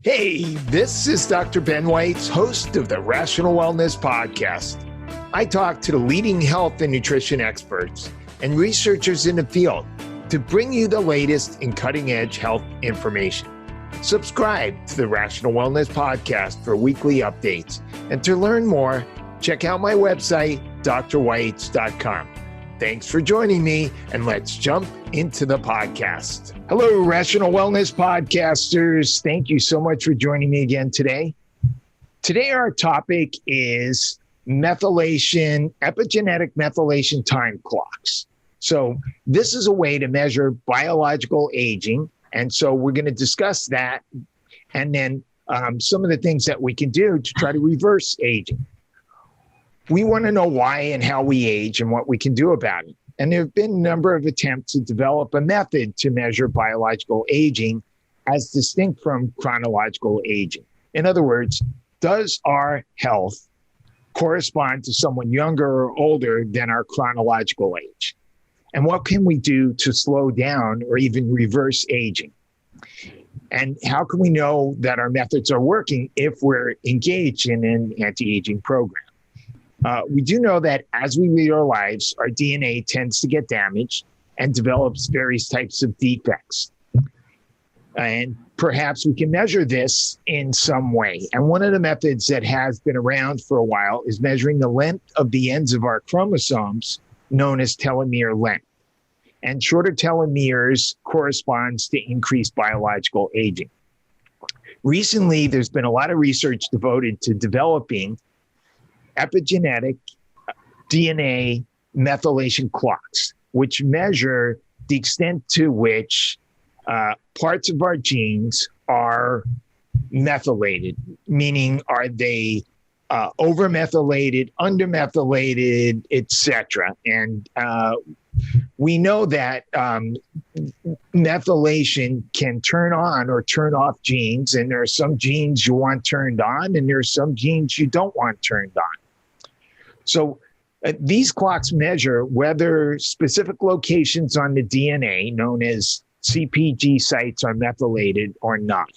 Hey, this is Dr. Ben Weitz, host of the Rational Wellness Podcast. I talk to the leading health and nutrition experts and researchers in the field to bring you the latest in cutting-edge health information. Subscribe to the Rational Wellness Podcast for weekly updates. And to learn more, check out my website, drweitz.com. Thanks for joining me, and let's jump into the podcast. Hello, Rational Wellness Podcasters. Thank you so much for joining me again today. Today, our topic is methylation, epigenetic methylation time clocks. So this is a way to measure biological aging. And so we're going to discuss that and then some of the things that we can do to try to reverse aging. We want to know why and how we age and what we can do about it. And there have been a number of attempts to develop a method to measure biological aging as distinct from chronological aging. In other words, does our health correspond to someone younger or older than our chronological age? And what can we do to slow down or even reverse aging? And how can we know that our methods are working if we're engaged in an anti-aging program? We do know that as we lead our lives, our DNA tends to get damaged and develops various types of defects. And perhaps we can measure this in some way. And one of the methods that has been around for a while is measuring the length of the ends of our chromosomes, known as telomere length. And shorter telomeres corresponds to increased biological aging. Recently, there's been a lot of research devoted to developing epigenetic DNA methylation clocks, which measure the extent to which parts of our genes are methylated, meaning are they over-methylated, under-methylated, etc. And we know that methylation can turn on or turn off genes, and there are some genes you want turned on, and there are some genes you don't want turned on. So these clocks measure whether specific locations on the DNA, known as CPG sites, are methylated or not.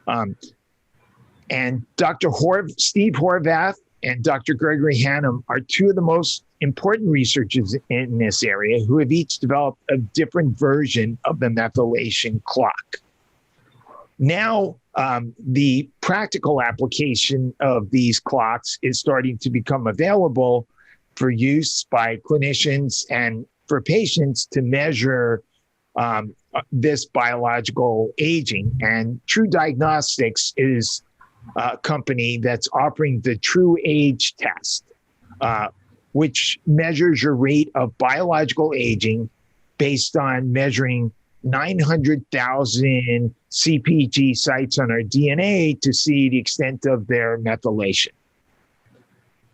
And Dr. Steve Horvath and Dr. Gregory Hannum are two of the most important researchers in this area who have each developed a different version of the methylation clock. Now, the practical application of these clocks is starting to become available for use by clinicians and for patients to measure this biological aging. And True Diagnostics is a company that's offering the True Age Test, which measures your rate of biological aging based on measuring 900,000 CPG sites on our DNA to see the extent of their methylation.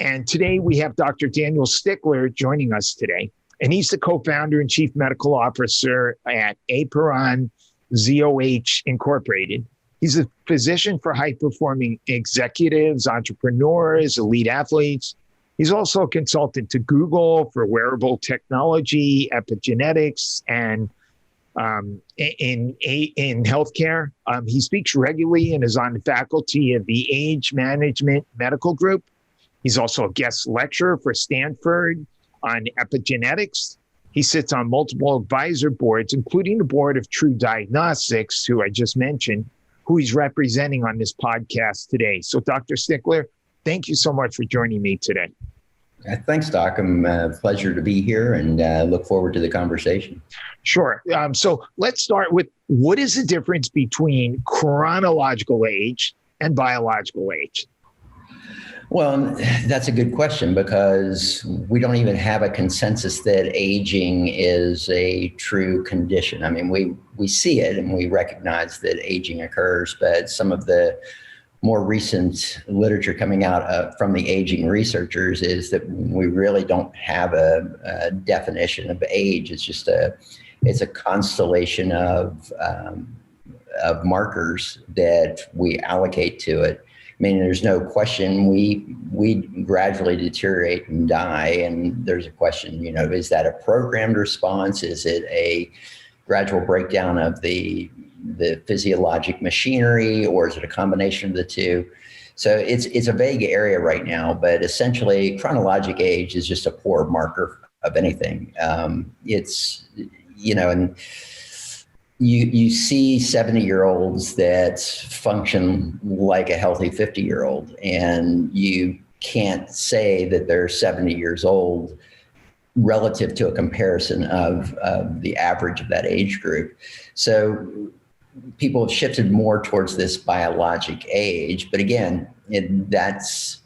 And today we have Dr. Daniel Stickler joining us today, and he's the co-founder and chief medical officer at Aperon ZOH Incorporated. He's a physician for high-performing executives, entrepreneurs, elite athletes. He's also a consultant to Google for wearable technology, epigenetics, and in healthcare. He speaks regularly and is on the faculty of the Age Management Medical Group. He's also a guest lecturer for Stanford on epigenetics. He sits on multiple advisor boards, including the board of True Diagnostics, who I just mentioned, who he's representing on this podcast today. So Dr. Stickler, thank you so much for joining me today. Thanks, Doc. I'm pleasure to be here and look forward to the conversation. Sure. So let's start with, what is the difference between chronological age and biological age? Well, that's a good question, because we don't even have a consensus that aging is a true condition. I mean, we see it and we recognize that aging occurs, but some of the more recent literature coming out from the aging researchers is that we really don't have a definition of age. It's just it's a constellation of markers that we allocate to it. I mean, there's no question we gradually deteriorate and die, and there's a question, is that a programmed response? Is it a gradual breakdown of the physiologic machinery, or is it a combination of the two? So it's a vague area right now, but essentially chronologic age is just a poor marker of anything. It's, and you see 70-year-olds that function like a healthy 50-year-old, and you can't say that they're 70 years old relative to a comparison of the average of that age group. So people have shifted more towards this biologic age, but again, that's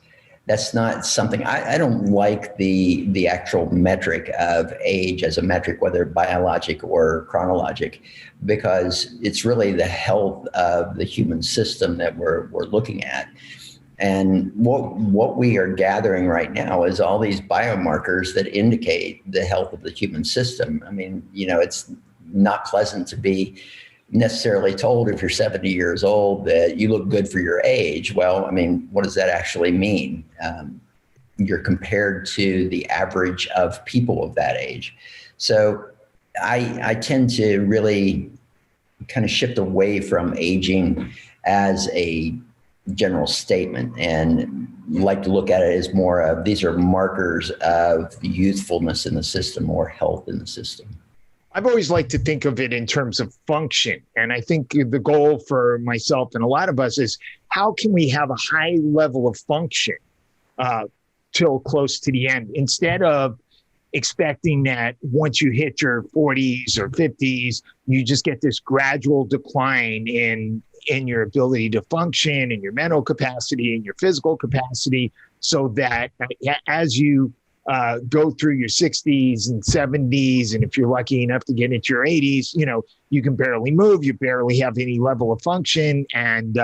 not something, I don't like the actual metric of age as a metric, whether biologic or chronologic, because it's really the health of the human system that we're looking at. And what we are gathering right now is all these biomarkers that indicate the health of the human system. I mean, it's not pleasant to be necessarily told if you're 70 years old that you look good for your age. Well, I mean, what does that actually mean? You're compared to the average of people of that age. So I tend to really kind of shift away from aging as a general statement and like to look at it as more of, these are markers of youthfulness in the system or health in the system. I've always liked to think of it in terms of function. And I think the goal for myself and a lot of us is, how can we have a high level of function till close to the end, instead of expecting that once you hit your 40s or 50s, you just get this gradual decline in your ability to function, in your mental capacity, in your physical capacity, so that as you go through your 60s and 70s, and if you're lucky enough to get into your 80s, you can barely move, you barely have any level of function. And,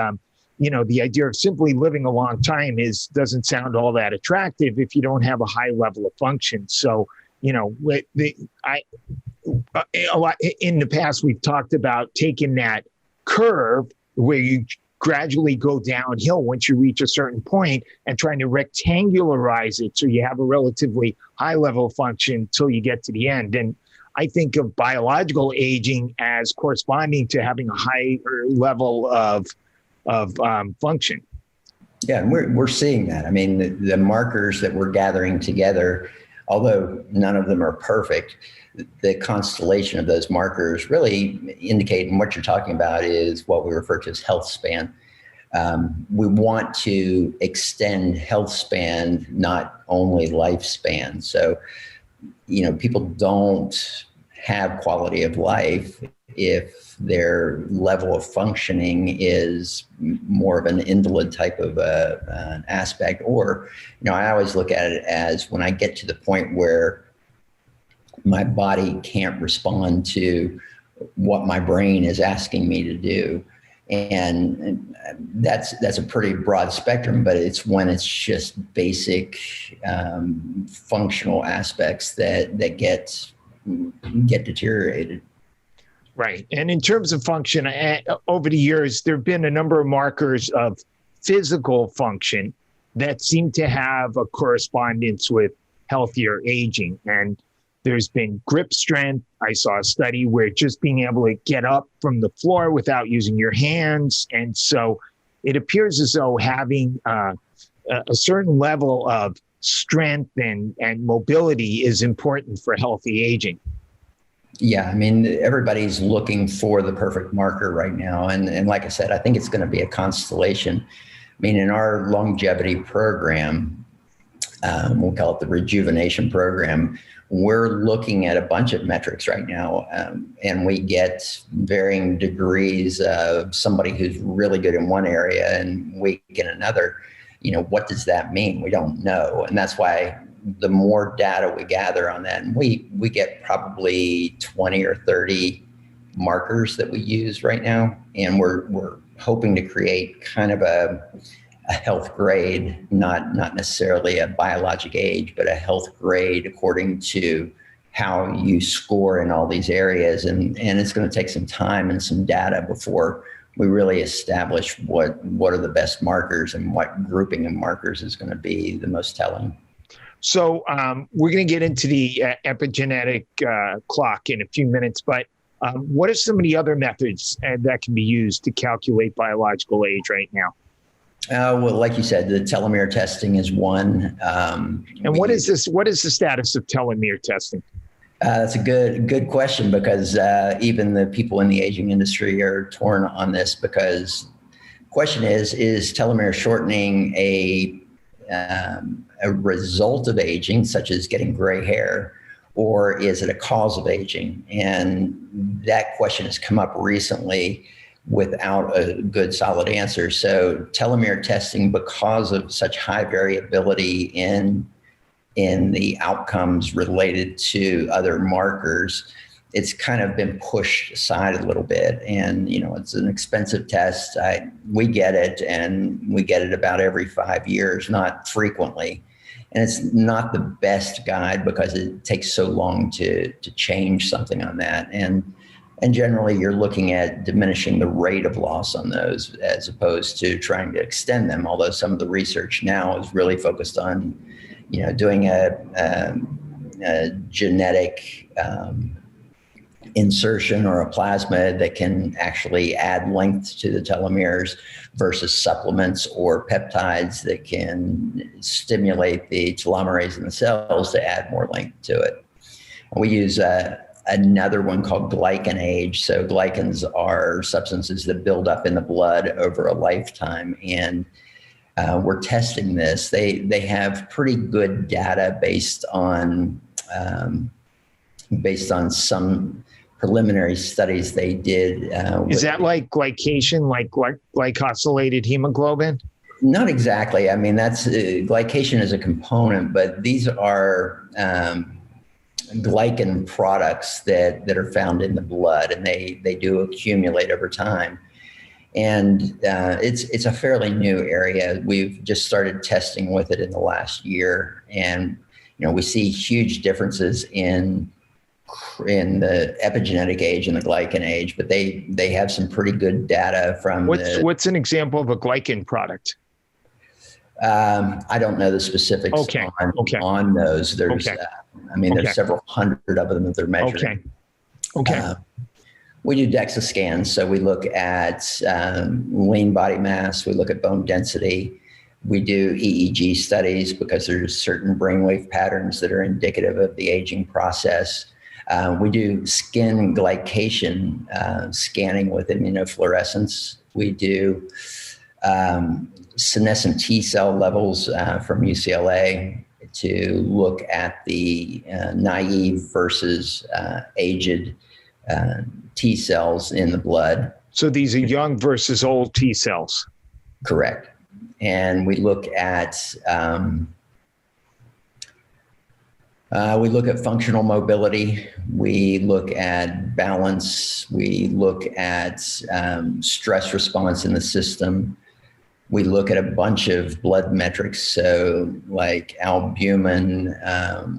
the idea of simply living a long time doesn't sound all that attractive if you don't have a high level of function. So, a lot in the past, we've talked about taking that curve where you gradually go downhill once you reach a certain point and trying to rectangularize it so you have a relatively high level of function till you get to the end. And I think of biological aging as corresponding to having a higher level of function. Yeah, and we're seeing that. I mean, the markers that we're gathering together, although none of them are perfect, the constellation of those markers really indicate, and what you're talking about is what we refer to as health span. We want to extend health span, not only lifespan. So, people don't have quality of life if their level of functioning is more of an invalid type of an aspect. Or, I always look at it as, when I get to the point where my body can't respond to what my brain is asking me to do. And that's a pretty broad spectrum, but it's when it's just basic functional aspects that get deteriorated. Right. And in terms of function, over the years, there have been a number of markers of physical function that seem to have a correspondence with healthier aging. And there's been grip strength. I saw a study where just being able to get up from the floor without using your hands. And so it appears as though having a certain level of strength and mobility is important for healthy aging. Yeah, I mean, everybody's looking for the perfect marker right now. And like I said, I think it's going to be a constellation. I mean, in our longevity program, we'll call it the rejuvenation program, we're looking at a bunch of metrics right now, and we get varying degrees of somebody who's really good in one area and weak in another. What does that mean? We don't know. And that's why the more data we gather on that, and we get probably 20 or 30 markers that we use right now, and we're hoping to create kind of a health grade, not necessarily a biologic age, but a health grade according to how you score in all these areas. And it's going to take some time and some data before we really establish what are the best markers and what grouping of markers is going to be the most telling. So we're going to get into the epigenetic clock in a few minutes, but What are some of the other methods that can be used to calculate biological age right now? Well, like you said, the telomere testing is one. And what is this? What is the status of telomere testing? That's a good question, because even the people in the aging industry are torn on this, because the question is telomere shortening a result of aging, such as getting gray hair, or is it a cause of aging? And that question has come up recently without a good solid answer. So telomere testing, because of such high variability in the outcomes related to other markers, it's kind of been pushed aside a little bit. And, it's an expensive test. We get it, and we get it about every 5 years, not frequently. And it's not the best guide because it takes so long to change something on that. And generally, you're looking at diminishing the rate of loss on those as opposed to trying to extend them, although some of the research now is really focused on, doing a genetic insertion or a plasmid that can actually add length to the telomeres versus supplements or peptides that can stimulate the telomerase in the cells to add more length to it. We use another one called glycan age. So glycans are substances that build up in the blood over a lifetime, and we're testing this. They have pretty good data based on some preliminary studies they did. Is that like glycation, like glycosylated hemoglobin? Not exactly. I mean, that's glycation is a component, but these are glycan products that are found in the blood, and they do accumulate over time. And it's a fairly new area. We've just started testing with it in the last year, and we see huge differences in the epigenetic age and the glycan age, but they have some pretty good data from. What's an example of a glycan product? I don't know the specifics on those. There's, there's several hundred of them that they're measuring. Okay. We do DEXA scans, so we look at lean body mass, we look at bone density. We do EEG studies because there's certain brainwave patterns that are indicative of the aging process. We do skin glycation scanning with immunofluorescence. We do senescent T cell levels from UCLA to look at the naive versus aged T cells in the blood. So these are young versus old T cells. Correct. And we look at functional mobility. We look at balance. We look at stress response in the system. We look at a bunch of blood metrics, so like albumin.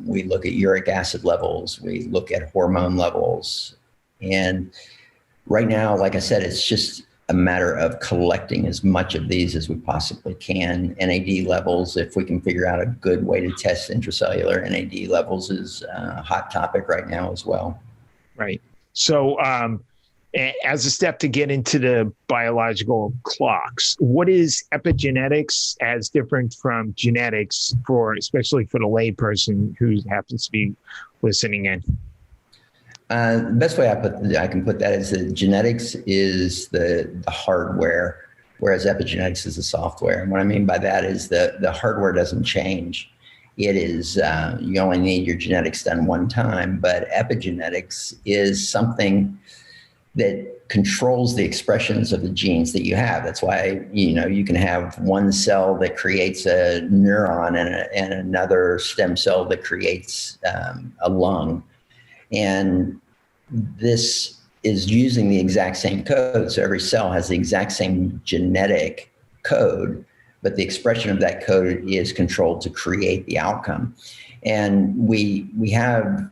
We look at uric acid levels. We look at hormone levels. And right now, like I said, it's just a matter of collecting as much of these as we possibly can. NAD levels, if we can figure out a good way to test intracellular NAD levels, is a hot topic right now as well. Right. So as a step to get into the biological clocks, what is epigenetics as different from genetics, especially for the layperson who happens to be listening in? The best way I can put that is that genetics is the hardware, whereas epigenetics is the software. And what I mean by that is the hardware doesn't change. It is, you only need your genetics done one time, but epigenetics is something that controls the expressions of the genes that you have. That's why, you can have one cell that creates a neuron and another stem cell that creates a lung. And this is using the exact same code. So every cell has the exact same genetic code, but the expression of that code is controlled to create the outcome. And we have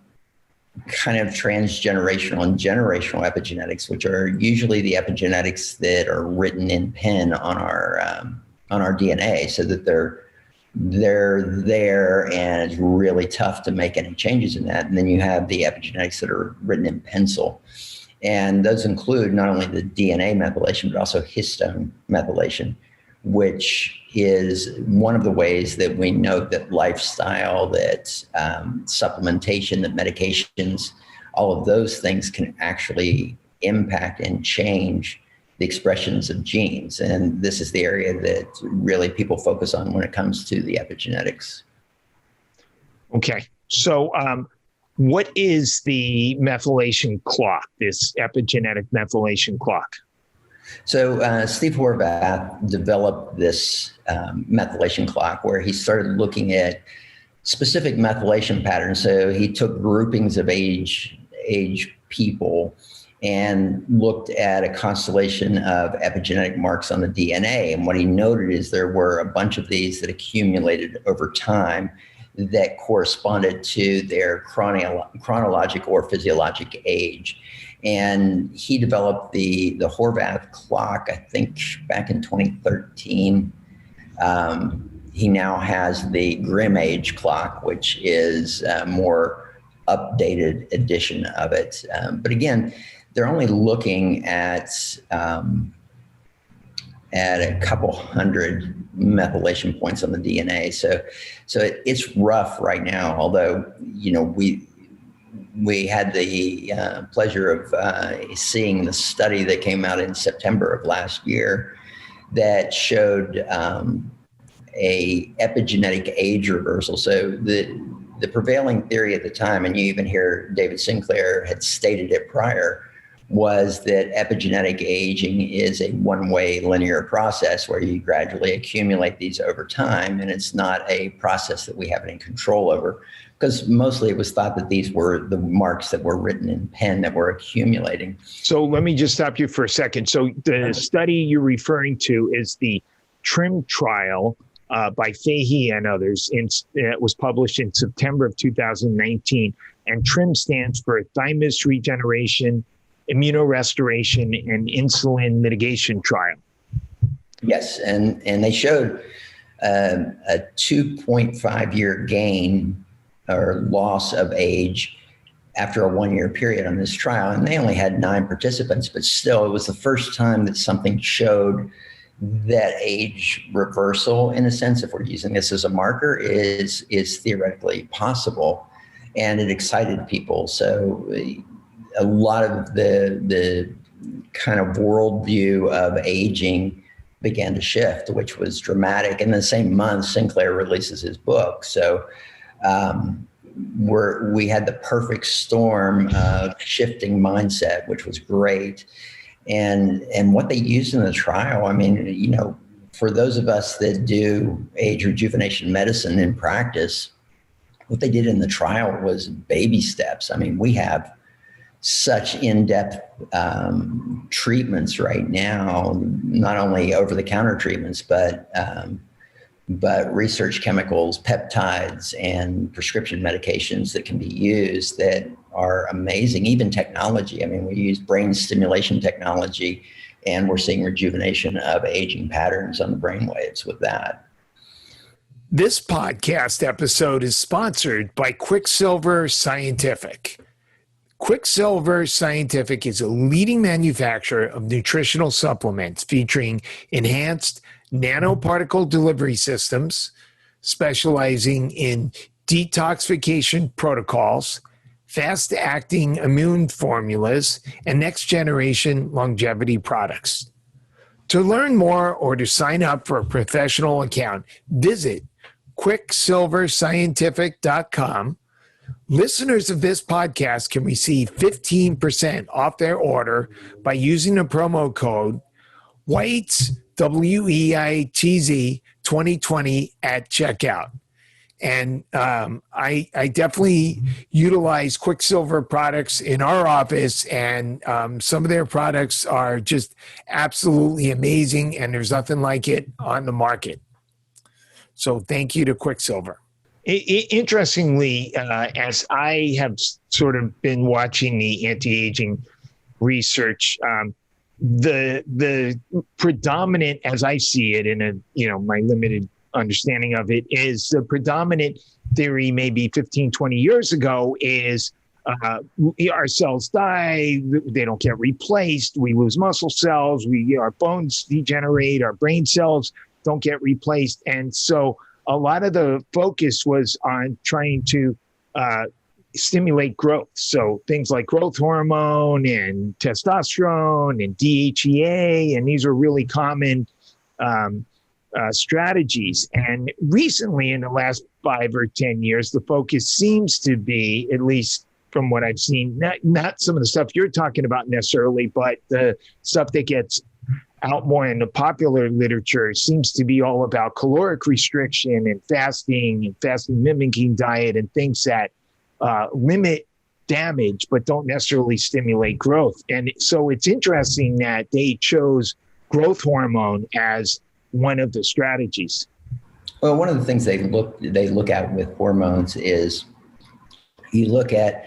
kind of transgenerational and generational epigenetics, which are usually the epigenetics that are written in pen on our DNA, so that they're there, and it's really tough to make any changes in that. And then you have the epigenetics that are written in pencil. And those include not only the DNA methylation, but also histone methylation, which is one of the ways that we know that lifestyle, that supplementation, that medications, all of those things can actually impact and change the expressions of genes. And this is the area that really people focus on when it comes to the epigenetics. Okay. So what is the methylation clock, this epigenetic methylation clock? So Steve Horvath developed this methylation clock where he started looking at specific methylation patterns. So he took groupings of age people and looked at a constellation of epigenetic marks on the DNA. And what he noted is there were a bunch of these that accumulated over time that corresponded to their chronological or physiologic age. And he developed the Horvath clock, I think, back in 2013. He now has the Grimm age clock, which is a more updated edition of it. But again, they're only looking at a couple hundred methylation points on the DNA. So it's rough right now, although, we had the pleasure of seeing the study that came out in September of last year that showed a epigenetic age reversal. So the prevailing theory at the time, and you even hear David Sinclair had stated it prior, was that epigenetic aging is a one-way linear process where you gradually accumulate these over time, and it's not a process that we have any control over, because mostly it was thought that these were the marks that were written in pen that were accumulating. So let me just stop you for a second. So the study you're referring to is the TRIM trial by Fahey and others. It was published in September of 2019, and TRIM stands for Thymus Regeneration, Immunorestoration, and Insulin Mitigation Trial. Yes, and they showed a 2.5-year gain or loss of age after a 1-year period on this trial. And they only had 9 participants, but still it was the first time that something showed that age reversal, in a sense, if we're using this as a marker, is theoretically possible. And it excited people. So a lot of the kind of worldview of aging began to shift, which was dramatic. And the same month, Sinclair releases his book. So we had the perfect storm of shifting mindset, which was great. And what they used in the trial, I mean, for those of us that do age rejuvenation medicine in practice, what they did in the trial was baby steps. I mean, we have such in-depth treatments right now, not only over-the-counter treatments, but research chemicals, peptides, and prescription medications that can be used that are amazing. Even technology. I mean, we use brain stimulation technology, and we're seeing rejuvenation of aging patterns on the brain waves with that. This podcast episode is sponsored by Quicksilver Scientific. Quicksilver Scientific is a leading manufacturer of nutritional supplements featuring enhanced nanoparticle delivery systems, specializing in detoxification protocols, fast-acting immune formulas, and next-generation longevity products. To learn more or to sign up for a professional account, visit quicksilverscientific.com. Listeners of this podcast can receive 15% off their order by using the promo code Weitz, WEITZ 2020 at checkout. And I definitely utilize Quicksilver products in our office, and some of their products are just absolutely amazing, and there's nothing like it on the market. So thank you to Quicksilver. Interestingly, as I have sort of been watching the anti-aging research, the predominant, as I see it in my limited understanding of it, is the predominant theory maybe 15, 20 years ago is our cells die, they don't get replaced, we lose muscle cells, our bones degenerate, our brain cells don't get replaced. And so a lot of the focus was on trying to stimulate growth. So things like growth hormone and testosterone and DHEA, and these are really common strategies. And recently, in the last 5 or 10 years, the focus seems to be, at least from what I've seen, not some of the stuff you're talking about necessarily, but the stuff that gets out more in the popular literature seems to be all about caloric restriction and fasting mimicking diet and things that limit damage but don't necessarily stimulate growth. And so it's interesting that they chose growth hormone as one of the strategies. Well, one of the things they look at with hormones is you look at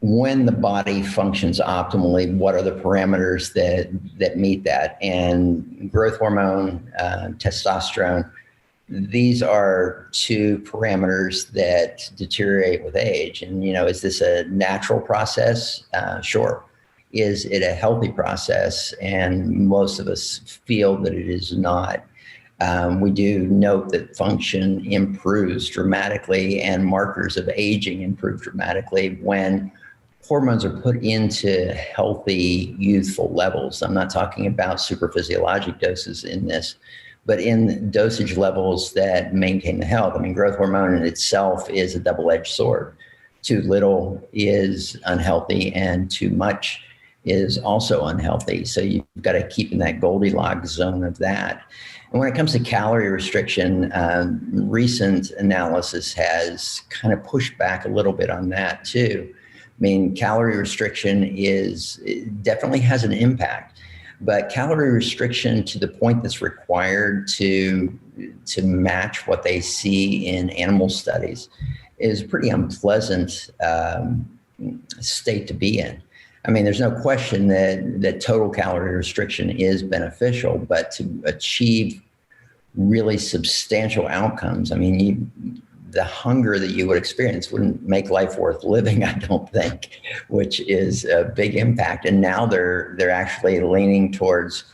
when the body functions optimally, what are the parameters that meet that? And growth hormone, testosterone, these are two parameters that deteriorate with age. And, is this a natural process? Sure. Is it a healthy process? And most of us feel that it is not. We do note that function improves dramatically and markers of aging improve dramatically when hormones are put into healthy, youthful levels. I'm not talking about super physiologic doses in this, but in dosage levels that maintain the health. I mean, growth hormone in itself is a double-edged sword. Too little is unhealthy and too much is also unhealthy. So you've got to keep in that Goldilocks zone of that. And when it comes to calorie restriction, recent analysis has kind of pushed back a little bit on that too. I mean, calorie restriction definitely has an impact, but calorie restriction to the point that's required to match what they see in animal studies is a pretty unpleasant state to be in. I mean, there's no question that total calorie restriction is beneficial, but to achieve really substantial outcomes, I mean, the hunger that you would experience wouldn't make life worth living, I don't think, which is a big impact. And now they're actually leaning towards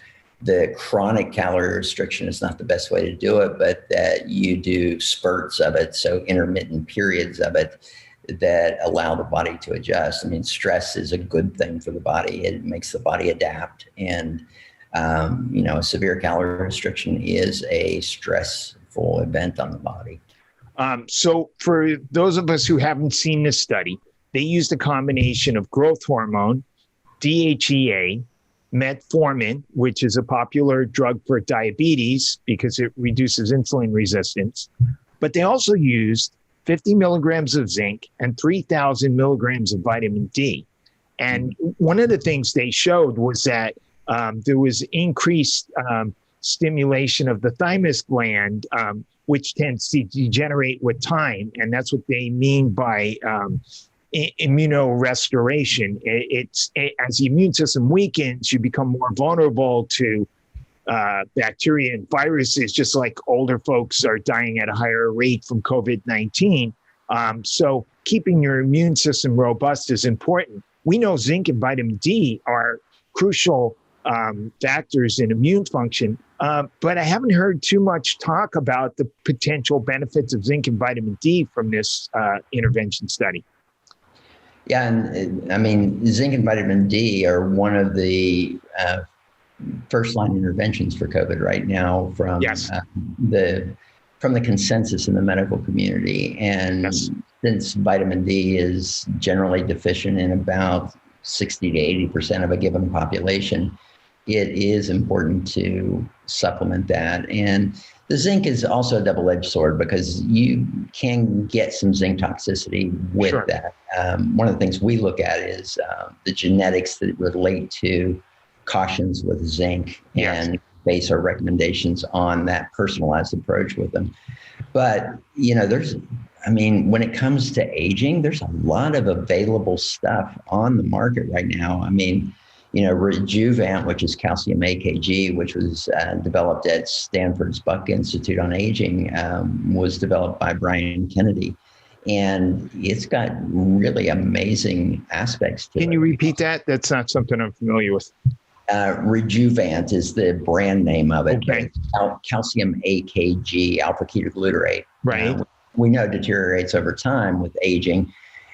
the chronic calorie restriction is not the best way to do it, but that you do spurts of it, so intermittent periods of it that allow the body to adjust. I mean, stress is a good thing for the body. It makes the body adapt. And, a severe calorie restriction is a stressful event on the body. So for those of us who haven't seen this study, they used a combination of growth hormone, DHEA, Metformin, which is a popular drug for diabetes because it reduces insulin resistance. But they also used 50 milligrams of zinc and 3,000 milligrams of vitamin D. And one of the things they showed was that there was increased stimulation of the thymus gland, which tends to degenerate with time. And that's what they mean by immunorestoration. As the immune system weakens, you become more vulnerable to bacteria and viruses, just like older folks are dying at a higher rate from COVID-19. So keeping your immune system robust is important. We know zinc and vitamin D are crucial factors in immune function, but I haven't heard too much talk about the potential benefits of zinc and vitamin D from this intervention study. Yeah, and I mean, zinc and vitamin D are one of the first-line interventions for COVID right now from from the consensus in the medical community. And since vitamin D is generally deficient in about 60 to 80% of a given population, it is important to supplement that. And the zinc is also a double-edged sword because you can get some zinc toxicity with that. One of the things we look at is the genetics that relate to cautions with zinc and base our recommendations on that personalized approach with them. But, when it comes to aging, there's a lot of available stuff on the market right now. I mean, Rejuvant, which is calcium AKG, which was developed at Stanford's Buck Institute on Aging, was developed by Brian Kennedy. And it's got really amazing aspects to it. Can you repeat that? That's not something I'm familiar with. Rejuvant is the brand name of it. Okay. Calcium AKG, alpha ketoglutarate. Right. We know it deteriorates over time with aging,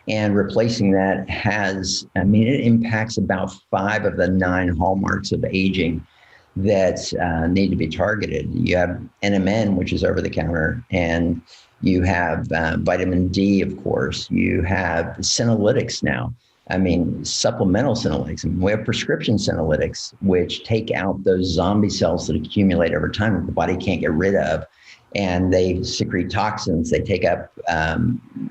and replacing that it impacts about 5 of the 9 hallmarks of aging that need to be targeted. You have NMN, which is over the counter, and you have vitamin D, of course. You have senolytics now. Supplemental senolytics. We have prescription senolytics, which take out those zombie cells that accumulate over time that the body can't get rid of. And they secrete toxins. They take up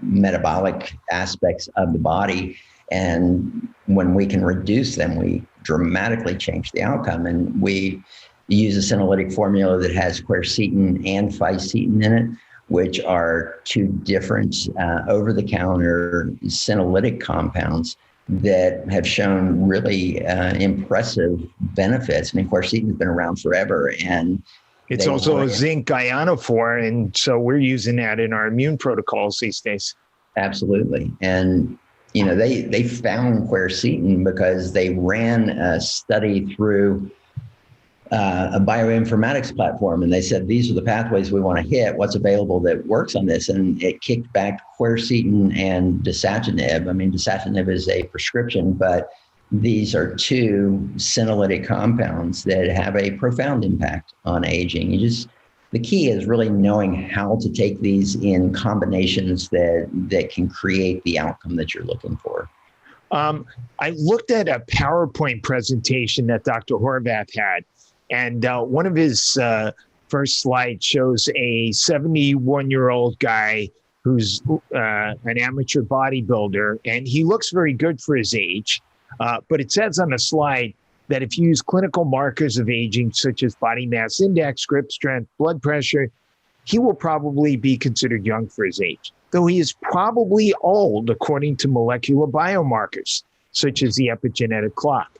metabolic aspects of the body. And when we can reduce them, we dramatically change the outcome. And we use a senolytic formula that has quercetin and fisetin in it, which are 2 different over-the-counter senolytic compounds that have shown really impressive benefits. Quercetin has been around forever, and it's also a zinc ionophore, and so we're using that in our immune protocols these days. Absolutely. And they found quercetin because they ran a study through a bioinformatics platform, and they said, these are the pathways we want to hit. What's available that works on this? And it kicked back quercetin and dasatinib. Dasatinib is a prescription, but these are 2 senolytic compounds that have a profound impact on aging. The key is really knowing how to take these in combinations that can create the outcome that you're looking for. I looked at a PowerPoint presentation that Dr. Horvath had, and one of his first slides shows a 71-year-old guy who's an amateur bodybuilder, and he looks very good for his age. But it says on the slide that if you use clinical markers of aging, such as body mass index, grip strength, blood pressure, he will probably be considered young for his age, though he is probably old according to molecular biomarkers, such as the epigenetic clock.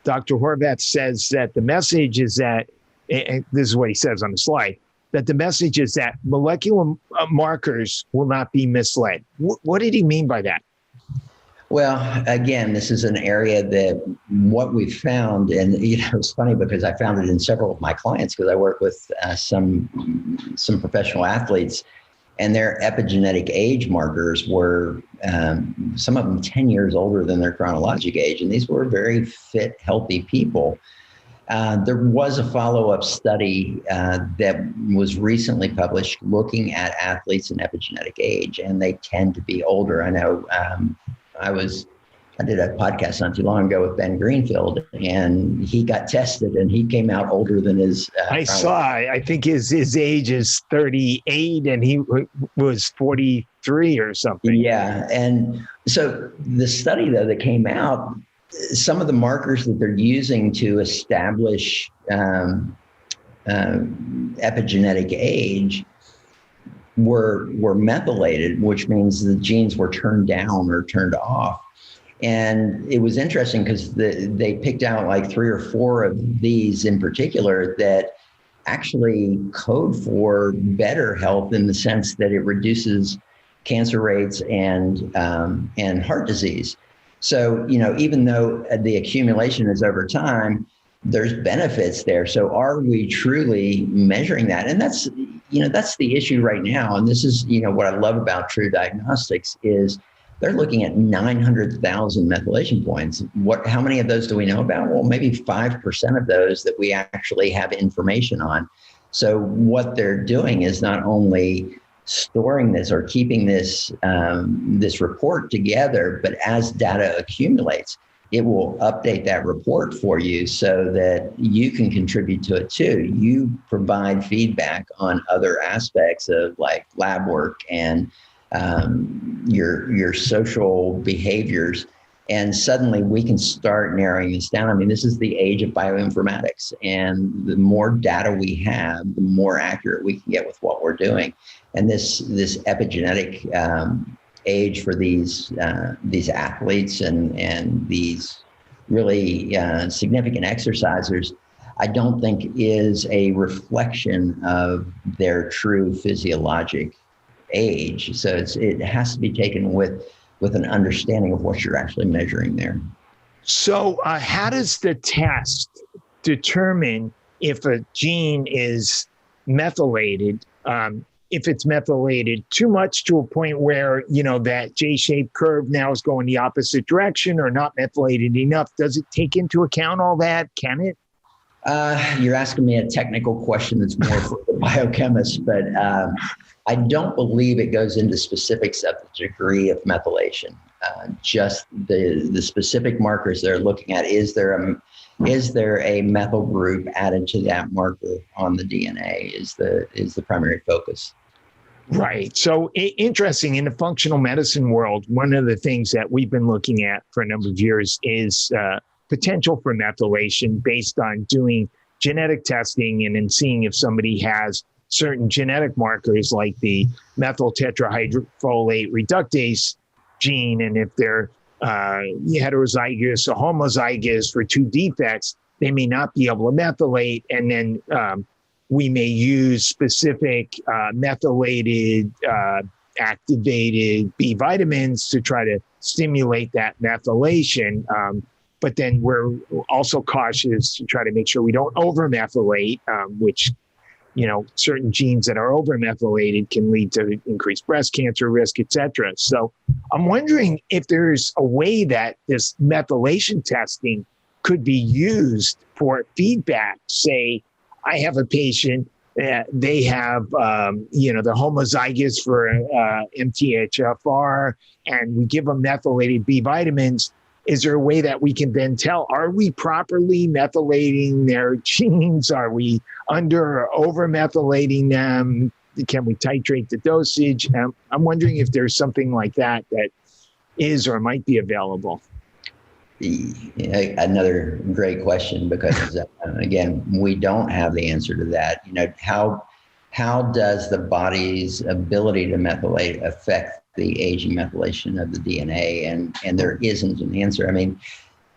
Dr. Horvath says that the message is that, and this is what he says on the slide, that the message is that molecular markers will not be misled. What did he mean by that? Well, again, this is an area that what we found, and it's funny because I found it in several of my clients because I work with some professional athletes, and their epigenetic age markers were some of them 10 years older than their chronological age, and these were very fit, healthy people. There was a follow-up study that was recently published looking at athletes in epigenetic age, and they tend to be older. I know. I did a podcast not too long ago with Ben Greenfield, and he got tested and he came out older than his. I think his age is 38 and he was 43 or something. Yeah. And so the study though that came out, some of the markers that they're using to establish epigenetic age were methylated, which means the genes were turned down or turned off. And it was interesting because they picked out like 3 or 4 of these in particular that actually code for better health in the sense that it reduces cancer rates and heart disease. So, even though the accumulation is over time, there's benefits there. So are we truly measuring that? And that's the issue right now. And this is, what I love about True Diagnostics is they're looking at 900,000 methylation points. How many of those do we know about? Well, maybe 5% of those that we actually have information on. So what they're doing is not only storing this or keeping this report together, but as data accumulates, it will update that report for you so that you can contribute to it too. You provide feedback on other aspects of like lab work and your social behaviors. And suddenly we can start narrowing this down. I mean, this is the age of bioinformatics. And the more data we have, the more accurate we can get with what we're doing. And this epigenetic age for these athletes and these really significant exercisers, I don't think is a reflection of their true physiologic age. So it has to be taken with an understanding of what you're actually measuring there. So how does the test determine if a gene is methylated? If it's methylated too much to a point where, that J-shaped curve now is going the opposite direction, or not methylated enough, does it take into account all that? Can it? You're asking me a technical question that's more for the biochemist, but I don't believe it goes into specifics of the degree of methylation. Just the specific markers they're looking at. Is there a methyl group added to that marker on the DNA? Is the primary focus. Right. So interesting. In the functional medicine world, one of the things that we've been looking at for a number of years is potential for methylation based on doing genetic testing and then seeing if somebody has certain genetic markers like the methyl tetrahydrofolate reductase gene. And if they're heterozygous or homozygous for two defects, they may not be able to methylate. And then we may use specific methylated, activated B vitamins to try to stimulate that methylation. But then we're also cautious to try to make sure we don't over-methylate, which, certain genes that are over-methylated can lead to increased breast cancer risk, et cetera. So I'm wondering if there's a way that this methylation testing could be used for feedback. Say, I have a patient, they have, they're homozygous for MTHFR, and we give them methylated B vitamins. Is there a way that we can then tell, are we properly methylating their genes? Are we under or over methylating them? Can we titrate the dosage? I'm wondering if there's something like that is or might be available. Another great question, because again, we don't have the answer to that. How does the body's ability to methylate affect the aging methylation of the DNA? And there isn't an answer. I mean,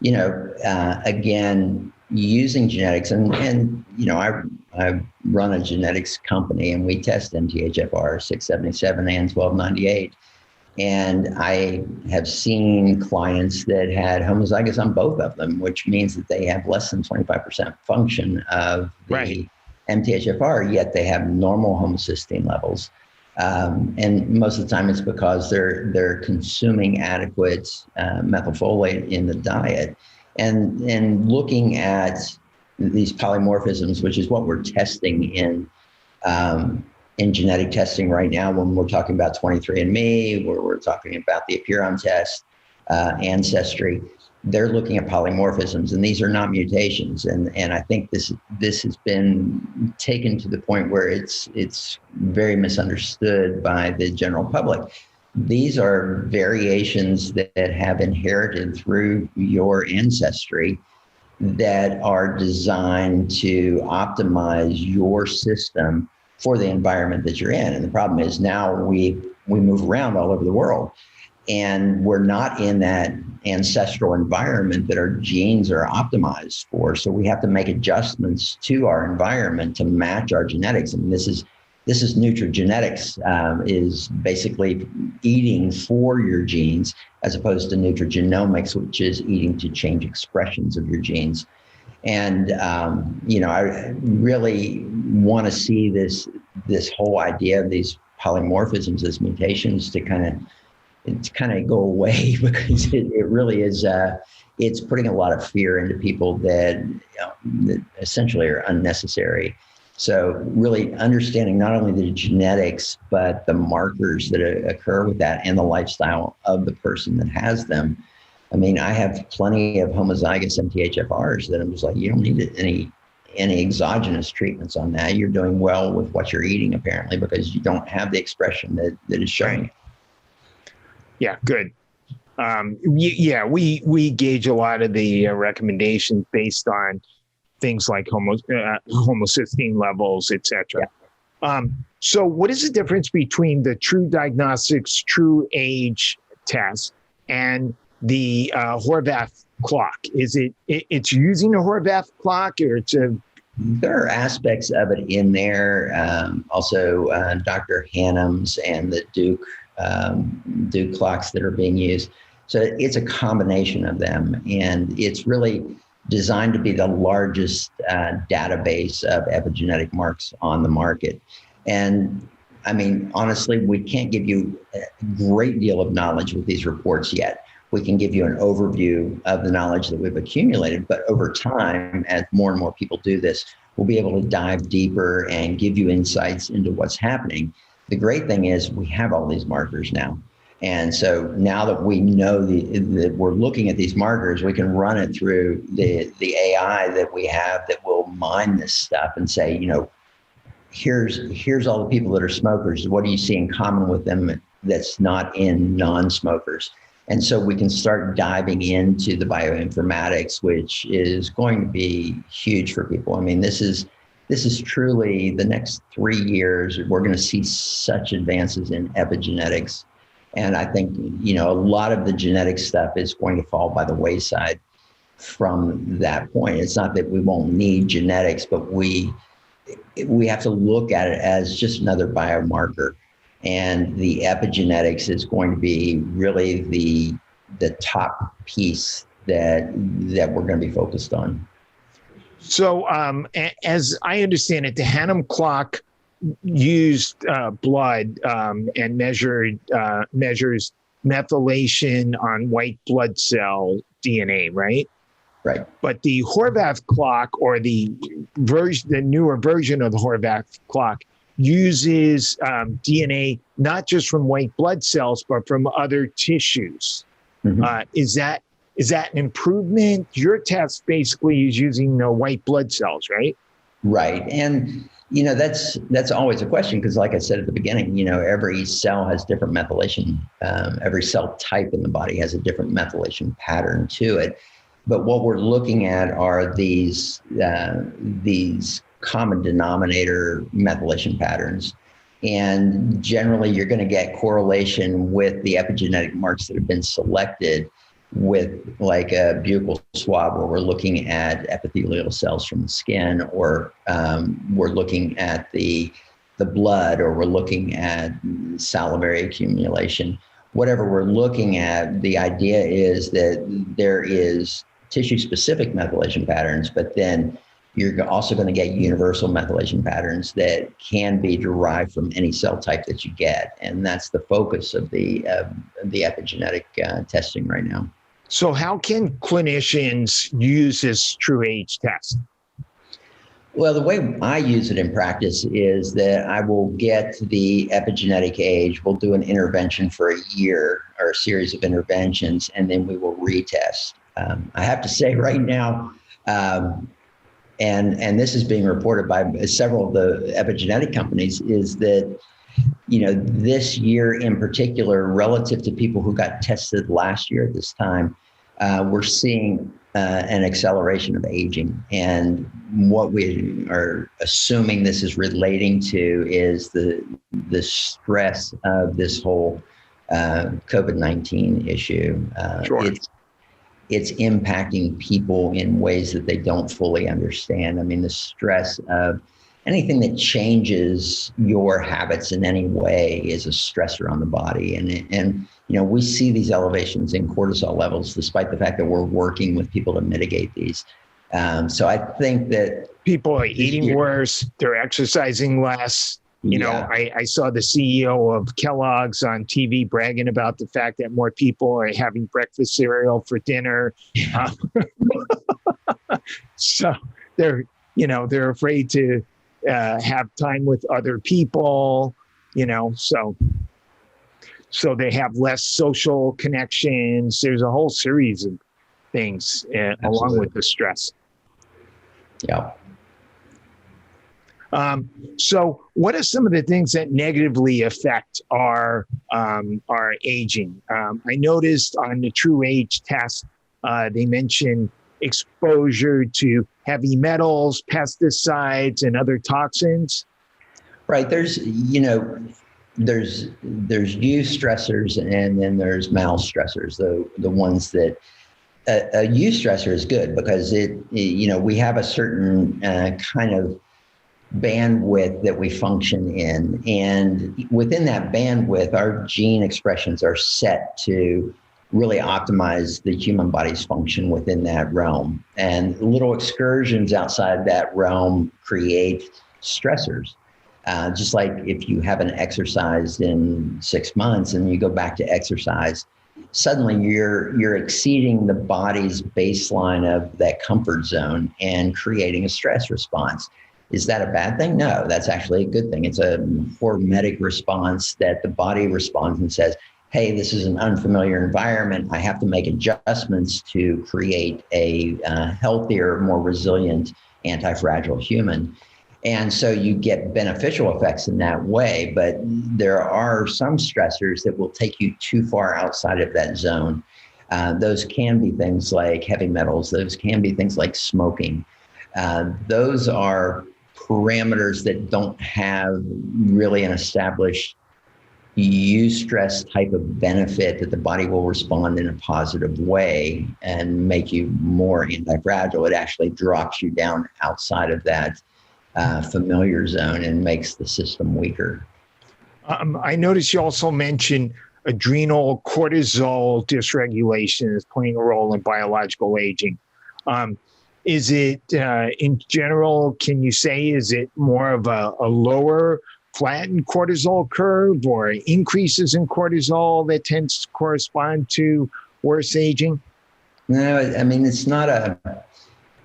again, using genetics and I run a genetics company, and we test MTHFR 677 and 1298. And I have seen clients that had homozygous on both of them, which means that they have less than 25% function of the MTHFR, yet they have normal homocysteine levels. And most of the time it's because they're consuming adequate methylfolate in the diet. And looking at these polymorphisms, which is what we're testing in genetic testing right now, when we're talking about 23andMe, where we're talking about the Apiron test, Ancestry, they're looking at polymorphisms, and these are not mutations. And I think this has been taken to the point where it's very misunderstood by the general public. These are variations that have inherited through your ancestry that are designed to optimize your system for the environment that you're in. And the problem is now we move around all over the world, and we're not in that ancestral environment that our genes are optimized for. So we have to make adjustments to our environment to match our genetics. And this is nutrigenetics, is basically eating for your genes, as opposed to nutrigenomics, which is eating to change expressions of your genes. And I really want to see this whole idea of these polymorphisms as mutations to kind of go away, because it really is it's putting a lot of fear into people that essentially are unnecessary. So really understanding not only the genetics, but the markers that occur with that and the lifestyle of the person that has them. I mean, I have plenty of homozygous MTHFRs that I'm just like, you don't need any exogenous treatments on that. You're doing well with what you're eating, apparently, because you don't have the expression that is showing. Yeah, good. We gauge a lot of the recommendations based on things like homocysteine levels, et cetera. Yeah. So what is the difference between the True Diagnostics True Age test and the Horvath clock? Is it's using a Horvath clock, or it's a There are aspects of it in there. Also, Dr. Hannum's and the Duke clocks that are being used. So it's a combination of them, and it's really designed to be the largest database of epigenetic marks on the market. And I mean, honestly, we can't give you a great deal of knowledge with these reports yet. We can give you an overview of the knowledge that we've accumulated, but over time, as more and more people do this, we'll be able to dive deeper and give you insights into what's happening. The great thing is we have all these markers now. And so now that we know that we're looking at these markers, we can run it through the AI that we have that will mine this stuff and say, you know, here's all the people that are smokers. What do you see in common with them that's not in non-smokers? And so we can start diving into the bioinformatics, which is going to be huge for people. I mean, this is truly the next 3 years. We're going to see such advances in epigenetics. And I think, you know, a lot of the genetic stuff is going to fall by the wayside from that point. It's not that we won't need genetics, but we have to look at it as just another biomarker. And the epigenetics is going to be really the top piece that we're going to be focused on. So as I understand it, the Hannum clock used blood and measures methylation on white blood cell DNA, right? Right. But the Horvath clock, or the newer version of the Horvath clock, uses DNA not just from white blood cells, but from other tissues. Mm-hmm. Is that an improvement? Your test basically is using the white blood cells, right? Right. And, you know, that's always a question, because like I said at the beginning, you know, every cell has different methylation. Every cell type in the body has a different methylation pattern to it. But what we're looking at are these common denominator methylation patterns. And generally, you're going to get correlation with the epigenetic marks that have been selected with like a buccal swab, where we're looking at epithelial cells from the skin, or we're looking at the blood, or we're looking at salivary accumulation. Whatever we're looking at, the idea is that there is tissue-specific methylation patterns, but then you're also going to get universal methylation patterns that can be derived from any cell type that you get. And that's the focus of the epigenetic testing right now. So how can clinicians use this true age test? Well, the way I use it in practice is that I will get the epigenetic age, we'll do an intervention for a year, or a series of interventions, and then we will retest. I have to say right now, and this is being reported by several of the epigenetic companies, is that, you know, this year in particular, relative to people who got tested last year at this time, we're seeing an acceleration of aging. And what we are assuming this is relating to is the stress of this whole COVID-19 issue. Sure. It's impacting people in ways that they don't fully understand. I mean, the stress of anything that changes your habits in any way is a stressor on the body. And you know, we see these elevations in cortisol levels, despite the fact that we're working with people to mitigate these. So I think that people are eating worse, they're exercising less. You know, I saw the CEO of Kellogg's on TV bragging about the fact that more people are having breakfast cereal for dinner. So they're afraid to have time with other people, you know, so they have less social connections. There's a whole series of things along with the stress. Yeah. So what are some of the things that negatively affect our aging? I noticed on the True Age test, they mentioned exposure to heavy metals, pesticides, and other toxins. Right. There's use stressors, and then there's mal stressors, the ones that A eustressor is good because we have a certain kind of bandwidth that we function in. And within that bandwidth, our gene expressions are set to really optimize the human body's function within that realm. And little excursions outside that realm create stressors. Just like if you haven't exercised in 6 months and you go back to exercise, suddenly you're exceeding the body's baseline of that comfort zone and creating a stress response. Is that a bad thing? No, that's actually a good thing. It's a hormetic response that the body responds and says, hey, this is an unfamiliar environment. I have to make adjustments to create a healthier, more resilient, anti-fragile human. And so you get beneficial effects in that way, but there are some stressors that will take you too far outside of that zone. Those can be things like heavy metals. Those can be things like smoking. Those are parameters that don't have really an established eustress type of benefit that the body will respond in a positive way and make you more anti-fragile. It actually drops you down outside of that familiar zone and makes the system weaker. I noticed you also mentioned adrenal cortisol dysregulation is playing a role in biological aging. Is it, in general, can you say, is it more of a lower flattened cortisol curve or increases in cortisol that tends to correspond to worse aging? No, I mean, it's not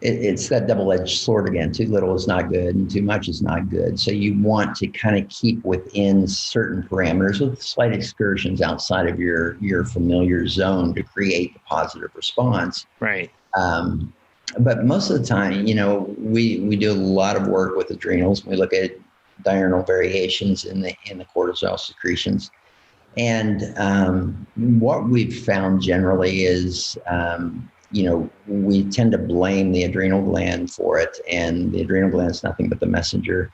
it's that double-edged sword again. Too little is not good and too much is not good. So you want to kind of keep within certain parameters with slight excursions outside of your familiar zone to create a positive response. Right. But most of the time, we do a lot of work with adrenals. We look at diurnal variations in the cortisol secretions. And what we've found generally is, we tend to blame the adrenal gland for it, and the adrenal gland is nothing but the messenger.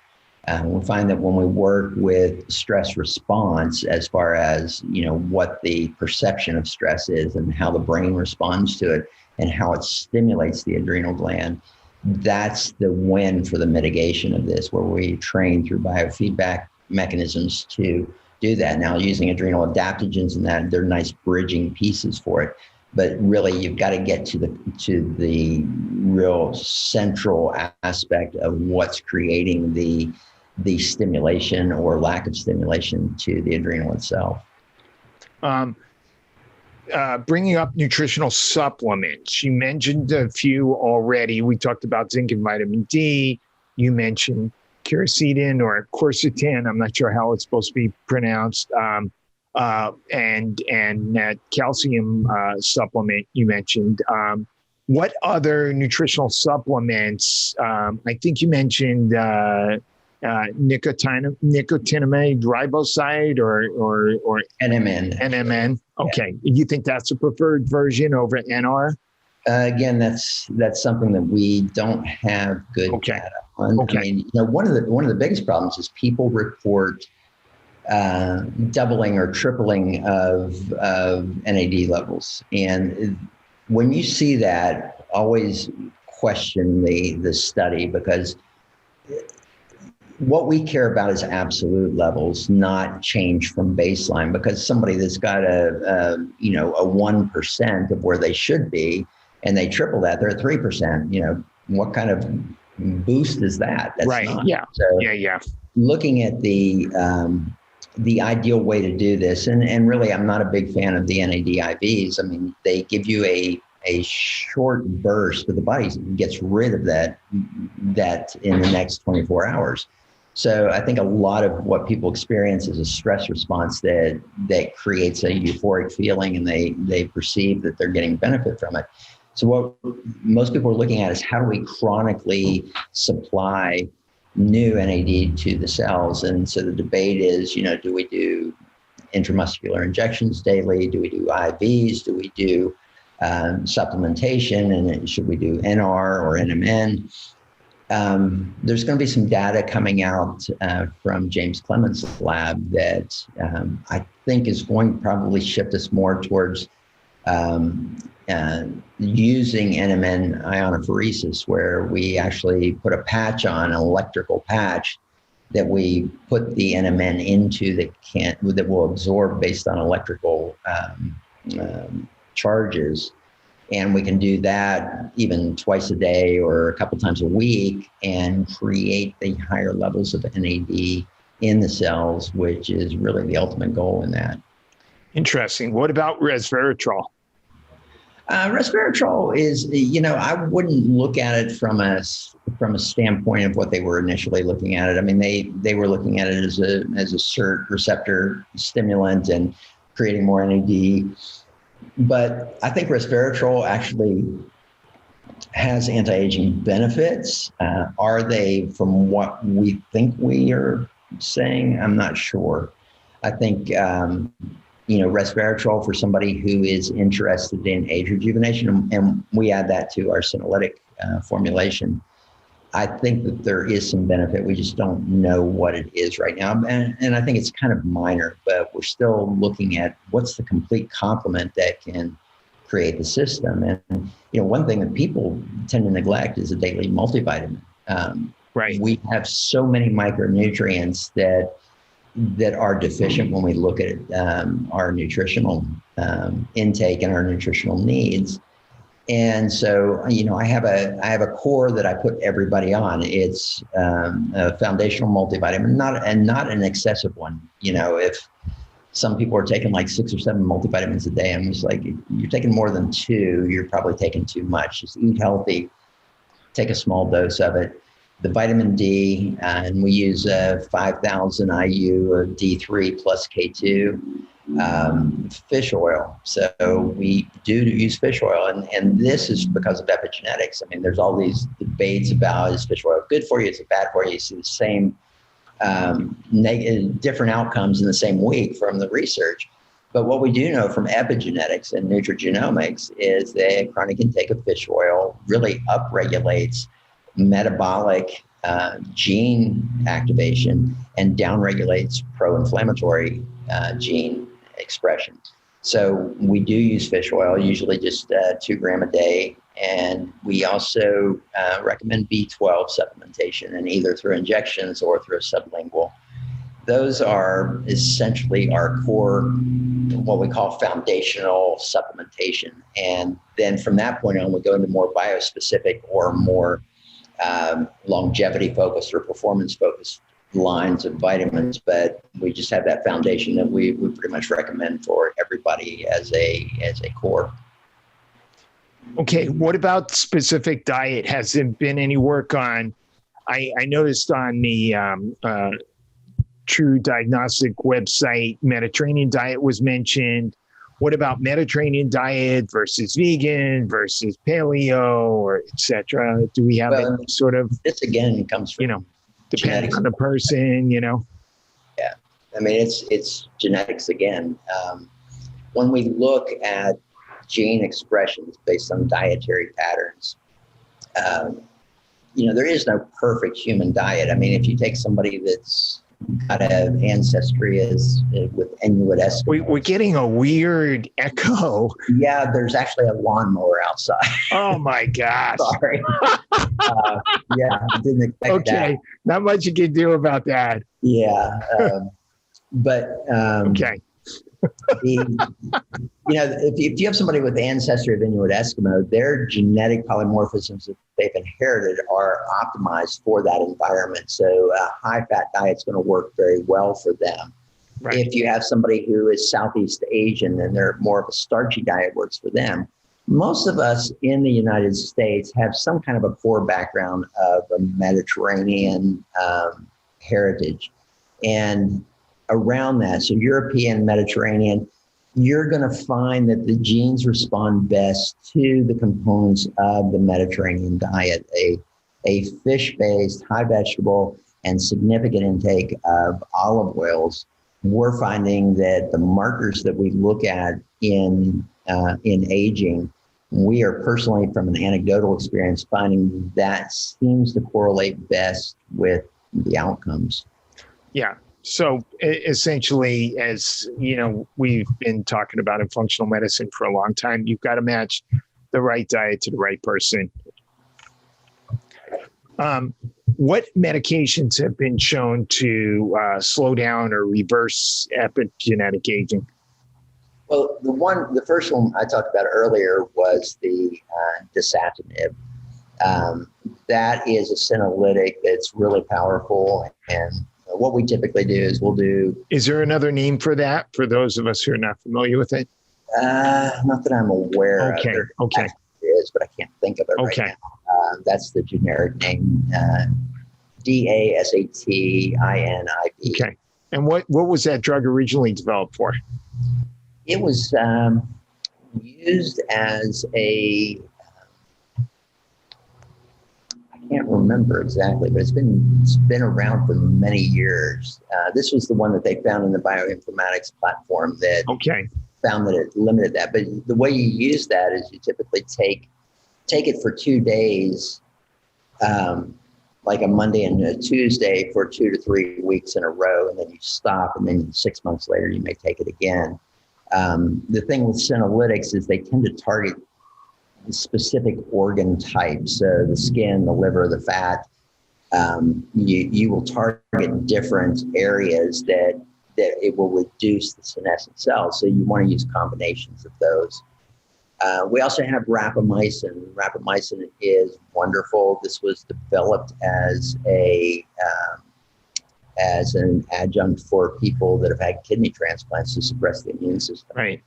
We find that when we work with stress response, as far as, what the perception of stress is and how the brain responds to it and how it stimulates the adrenal gland, that's the win for the mitigation of this, where we train through biofeedback mechanisms to do that. Now, using adrenal adaptogens and that, they're nice bridging pieces for it. But really, you've got to get to the real central aspect of what's creating the stimulation or lack of stimulation to the adrenal itself. Bringing up nutritional supplements, you mentioned a few already. We talked about zinc and vitamin D. You mentioned quercetin or quercetin. I'm not sure how it's supposed to be pronounced. And that calcium supplement you mentioned. What other nutritional supplements? I think you mentioned nicotinamide riboside or NMN. NMN. Okay, yeah. You think that's a preferred version over NR? Again, that's something that we don't have good data on. Okay. I mean, one of the biggest problems is people report doubling or tripling of NAD levels. And when you see that, always question the study, because what we care about is absolute levels, not change from baseline. Because somebody that's got a 1% of where they should be, and they triple that, they're at 3%. What kind of boost is that? That's right. Not. Yeah. So Yeah. Looking at the ideal way to do this, and really, I'm not a big fan of the NAD IVs. I mean, they give you a short burst, but the body gets rid of that in the next 24 hours. So I think a lot of what people experience is a stress response that creates a euphoric feeling, and they perceive that they're getting benefit from it. So what most people are looking at is, how do we chronically supply new NAD to the cells? And so the debate is, do we do intramuscular injections daily? Do we do IVs? Do we do supplementation? And should we do NR or NMN? There's going to be some data coming out from James Clement's lab that I think is going to probably shift us more towards using NMN ionophoresis, where we actually put a patch on, an electrical patch that we put the NMN into that will absorb based on electrical charges. And we can do that even twice a day or a couple times a week and create the higher levels of NAD in the cells, which is really the ultimate goal in that. Interesting. What about resveratrol? Resveratrol is, I wouldn't look at it from a standpoint of what they were initially looking at it. I mean, they were looking at it as a SERT receptor stimulant and creating more NAD. But I think resveratrol actually has anti-aging benefits. Are they from what we think we are saying? I'm not sure. I think, resveratrol for somebody who is interested in age rejuvenation, and we add that to our senolytic formulation. I think that there is some benefit. We just don't know what it is right now. And I think it's kind of minor, but we're still looking at what's the complete complement that can create the system. And, one thing that people tend to neglect is a daily multivitamin. Right. We have so many micronutrients that are deficient when we look at our nutritional intake and our nutritional needs. And so, I have a core that I put everybody on. It's a foundational multivitamin, not an excessive one. If some people are taking like 6 or 7 multivitamins a day, I'm just like, you're taking more than 2, you're probably taking too much. Just eat healthy, take a small dose of it. The vitamin D, and we use 5,000 IU of D3 plus K2. Fish oil. So we do use fish oil, and this is because of epigenetics. I mean, there's all these debates about, is fish oil good for you? Is it bad for you? You see the same different outcomes in the same week from the research. But what we do know from epigenetics and nutrigenomics is that chronic intake of fish oil really upregulates metabolic gene activation and downregulates pro-inflammatory gene expression. So we do use fish oil, usually just 2 grams a day. And we also recommend B12 supplementation, and either through injections or through a sublingual. Those are essentially our core, what we call foundational supplementation. And then from that point on, we go into more biospecific or more longevity focused or performance focused lines of vitamins, but we just have that foundation that we pretty much recommend for everybody as a core. Okay, what about specific diet? Has there been any work on, I noticed on the True Diagnostic website, Mediterranean diet was mentioned. What about Mediterranean diet versus vegan versus paleo, or et cetera? Do we have any sort of, this again comes from, depending on the person, Yeah. I mean, it's genetics again. When we look at gene expressions based on dietary patterns, there is no perfect human diet. I mean, if you take somebody that's got an ancestry with Inuit Eskimos. We're getting a weird echo. Yeah, there's actually a lawnmower outside. Oh my gosh. Sorry. Yeah, I didn't expect that. Okay, not much you can do about that. Yeah, okay. If you have somebody with the ancestry of Inuit Eskimo, their genetic polymorphisms that they've inherited are optimized for that environment. So a high-fat diet's going to work very well for them. Right. If you have somebody who is Southeast Asian and they're more of a starchy diet works for them. Most of us in the United States have some kind of a core background of a Mediterranean heritage. And around that, so European, Mediterranean, you're going to find that the genes respond best to the components of the Mediterranean diet, a fish-based, high vegetable, and significant intake of olive oils. We're finding that the markers that we look at in aging, we are personally, from an anecdotal experience, finding that seems to correlate best with the outcomes. Yeah. So essentially, as you know, we've been talking about in functional medicine for a long time, you've got to match the right diet to the right person. What medications have been shown to slow down or reverse epigenetic aging? Well, the first one I talked about earlier was the dasatinib. That is a senolytic that's really powerful. And what we typically do is we'll do. Is there another name for that for those of us who are not familiar with it? Not that I'm aware of. Okay. It is, but I can't think of it right now. That's the generic name. Dasatinib. Okay. And what was that drug originally developed for? It was used as a, I can't remember exactly, but it's been around for many years. This was the one that they found in the bioinformatics platform that found that it limited that. But the way you use that is you typically take it for 2 days, like a Monday and a Tuesday for 2 to 3 weeks in a row, and then you stop, and then 6 months later you may take it again. The thing with senolytics is they tend to target specific organ types, so the skin, the liver, the fat. You will target different areas that it will reduce the senescent cells. So you want to use combinations of those. We also have rapamycin. Rapamycin is wonderful. This was developed as an adjunct for people that have had kidney transplants to suppress the immune system. Right.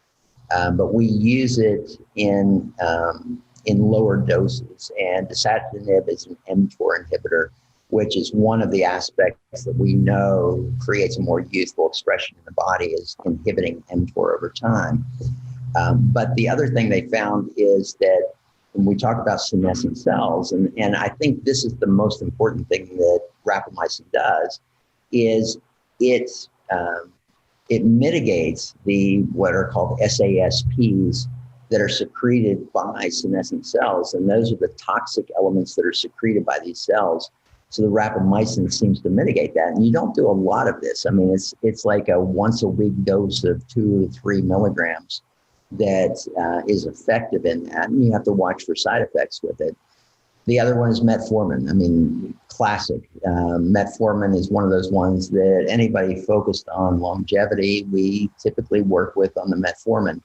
But we use it in lower doses. And dasatinib is an mTOR inhibitor, which is one of the aspects that we know creates a more youthful expression in the body, is inhibiting mTOR over time. But the other thing they found is that when we talk about senescent cells, and I think this is the most important thing that rapamycin does, is it mitigates what are called SASPs that are secreted by senescent cells. And those are the toxic elements that are secreted by these cells. So the rapamycin seems to mitigate that. And you don't do a lot of this. I mean, it's like a once a week dose of 2 to 3 milligrams that is effective in that. And you have to watch for side effects with it. The other one is metformin. I mean, classic. Metformin is one of those ones that anybody focused on longevity, we typically work with on the metformin.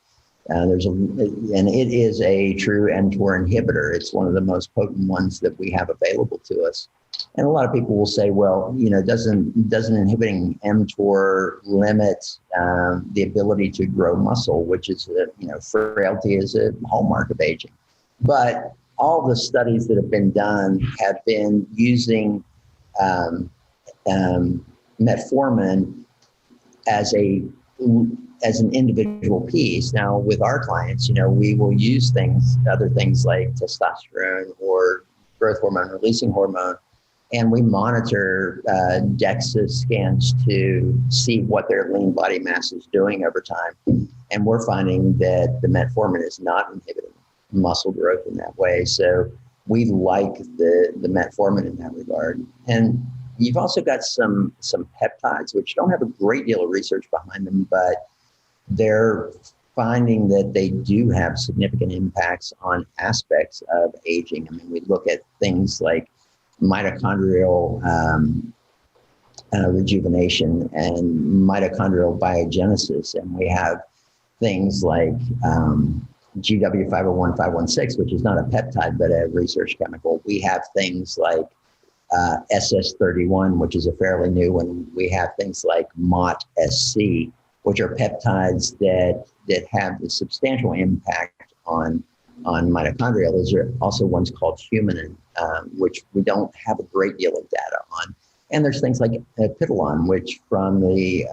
And it is a true mTOR inhibitor. It's one of the most potent ones that we have available to us. And a lot of people will say, well, doesn't inhibiting mTOR limit the ability to grow muscle, which is, frailty is a hallmark of aging. But all the studies that have been done have been using metformin as an individual piece. Now, with our clients, we will use other things like testosterone or growth hormone releasing hormone, and we monitor DEXA scans to see what their lean body mass is doing over time. And we're finding that the metformin is not inhibiting muscle growth in that way. So we like the metformin in that regard. And you've also got some peptides, which don't have a great deal of research behind them, but they're finding that they do have significant impacts on aspects of aging. I mean, we look at things like mitochondrial rejuvenation and mitochondrial biogenesis. And we have things like GW501, 516, which is not a peptide, but a research chemical. We have things like SS31, which is a fairly new one. We have things like MOT-SC, which are peptides that have a substantial impact on mitochondria. Those are also ones called humanin, which we don't have a great deal of data on. And there's things like Epigenetic, which from the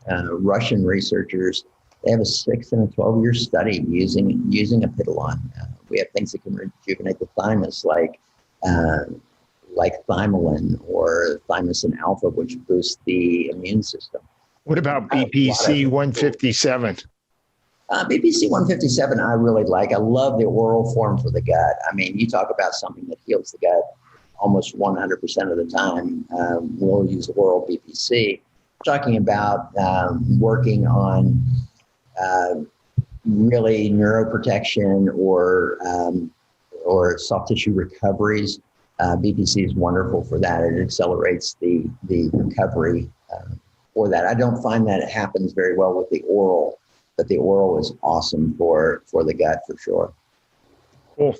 Russian researthymine, they have a 6 and a 12-year study using Epigenetic. We have things that can rejuvenate the thymus, like thymolin or thymosin alpha, which boosts the immune system. What about BPC 157? BPC 157, I really like. I love the oral form for the gut. I mean, you talk about something that heals the gut almost 100% of the time. We'll use oral BPC. talking about working on really neuroprotection or soft tissue recoveries, BPC is wonderful for that. It accelerates the recovery for that. I don't find that it happens very well with the oral, but the oral is awesome for the gut for sure. Cool.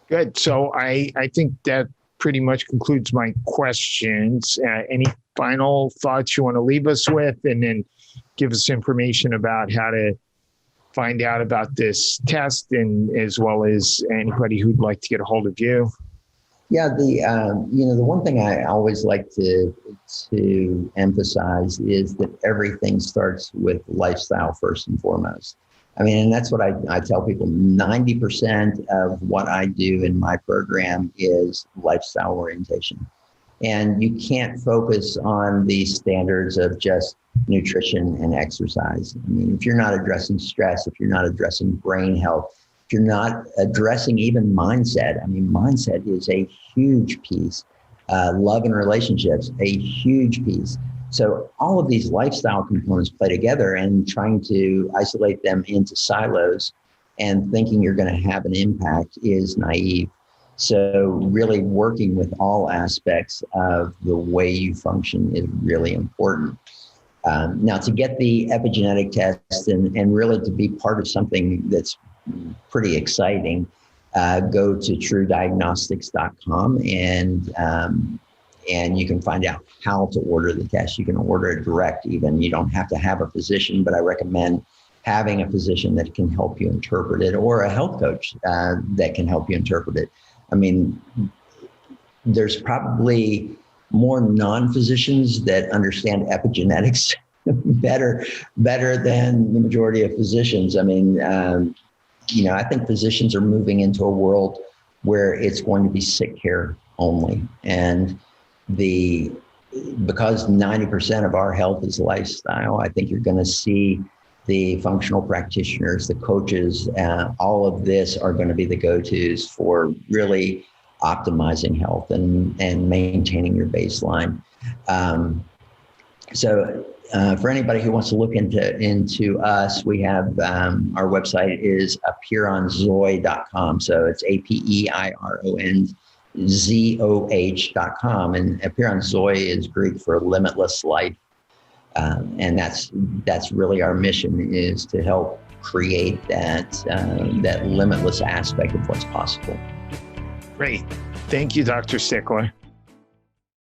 Good. So I think that pretty much concludes my questions. Any final thoughts you want to leave us with, and then give us information about how to find out about this test, and as well as anybody who'd like to get a hold of you? Yeah, the one thing I always like to emphasize is that everything starts with lifestyle first and foremost. I mean, and that's what I tell people. 90% of what I do in my program is lifestyle orientation. And you can't focus on the standards of just nutrition and exercise. I mean, if you're not addressing stress, if you're not addressing brain health, if you're not addressing even mindset, I mean, mindset is a huge piece. Love and relationships, a huge piece. So all of these lifestyle components play together, and trying to isolate them into silos and thinking you're going to have an impact is naive. So really working with all aspects of the way you function is really important. Now, to get the epigenetic test and really to be part of something that's pretty exciting, go to truediagnostics.com and you can find out how to order the test. You can order it direct even. You don't have to have a physician, but I recommend having a physician that can help you interpret it, or a health coach that can help you interpret it. I mean, there's probably more non-physicians that understand epigenetics better than the majority of physicians. I mean, I think physicians are moving into a world where it's going to be sick care only. And because 90% of our health is lifestyle, I think you're going to see the functional practitioners, the coaches, all of this are going to be the go-tos for really optimizing health and maintaining your baseline. So for anybody who wants to look into us, we have our website is apeironzoh.com. So it's apeironzoh.com, and apeironzoh is Greek for limitless life. And that's really our mission, is to help create that limitless aspect of what's possible. Great. Thank you, Dr. Stickler.